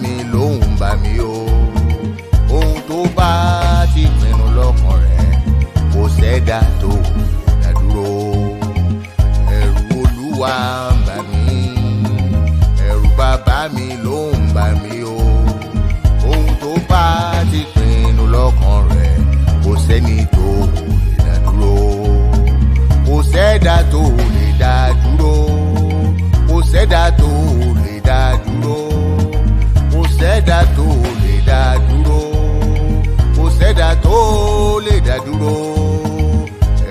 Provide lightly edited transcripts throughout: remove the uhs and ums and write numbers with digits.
mi ló ń bà mí o. Ohun tó bá ti pinnu lọ́kàn rẹ̀ kò sẹ́dá tó dá dúró. Ẹ̀rù Olúwa ń bà mí, ẹ̀rù bàbá mi ló ń bà mí o. Ohun tó bá ti pinnu lọ́kàn rẹ̀ kò sẹ́ni tó lè dá dúró. Kò sẹ́dá tó lè dá dúró. Kò sẹ́dá tó lè dá dúró. Kò sẹ́dá tó lè dá dúró. Kò sẹ́dá tó lè dá dúró.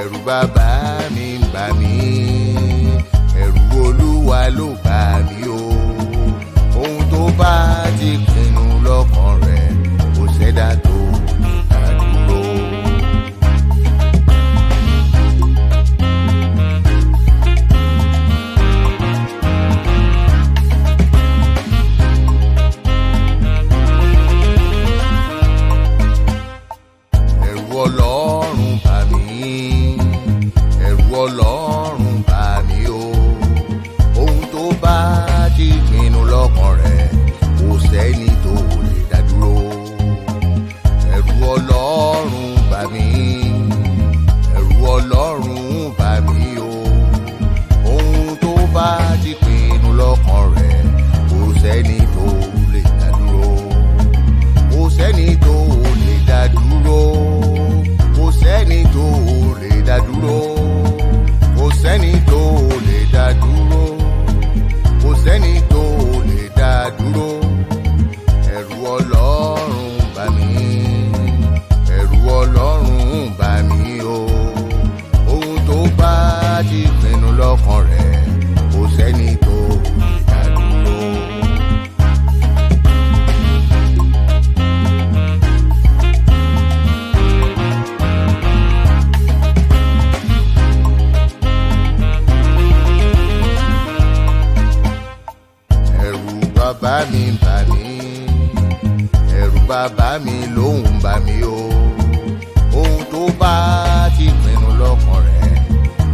Ẹ̀rù bàbá mi ń bà mí, ẹ̀rù Olúwa ló bà mí o. Ohun tó bá ti pinnu lọ́kàn rẹ̀ kò sẹ́dá tó lè dá dúró. Ọlọ́run bà mí, ẹ̀rù Ọlọ́run bà mí o. Ohun tó bá ti pinnu lọ́kàn rẹ̀ kò sẹ́ni tó lè dá dúró. Ẹ̀rù Ọlọ́run bà mí, ẹ̀rù Ọlọ́run bà mí o. Ohun tó bá ti pinnu lọ́kàn rẹ̀ kò sẹ́ni tó lè dá dúró. Kò sẹ́ni tó lè dá dúró. Kò sẹ́ni tó lè dá dúró. Kò sẹ́ni tó lè dá dúró. Kò sẹ́ni tó lè dá dúró. Ẹ̀rù Ọlọ́run bà mí, ẹ̀rù Ọlọ́run bà mí o. Ohun tó bá ti pinnu lọ́kàn rẹ̀ kò sẹ́ni tó lè dá dúró. Bàbá mi ń bà mí, ẹ̀rù bàbá mi ló ń bà mí o. Ohun tó bá ti pinnu lọ́kàn rẹ̀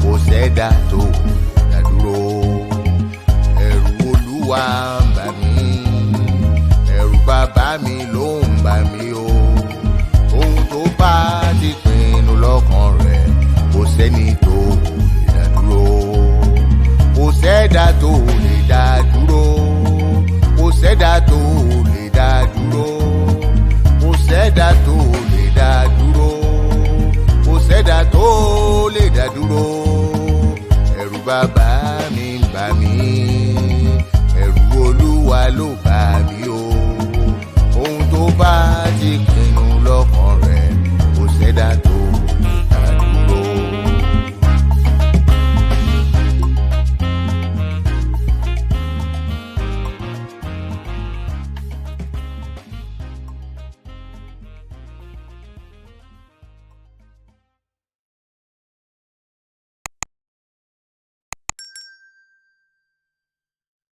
kò sẹ́dá tó dá dúró. Ẹ̀rù Olúwa ń bà mí, ẹ̀rù bàbá mi ló ń bà mí o. Ohun tó bá ti pinnu lọ́kàn rẹ̀ kò sẹ́ni tó lè dá dúró. Kò sẹ́dá tó lè dá dúró. Kò sẹ́dá tó lè dá dúró. Kò sẹ́dá tó lè dá dúró. Kò sẹ́dá tó lè dá dúró. Ẹ̀rù bàbá mi ń bà mí, ẹ̀rù Olúwa ló bà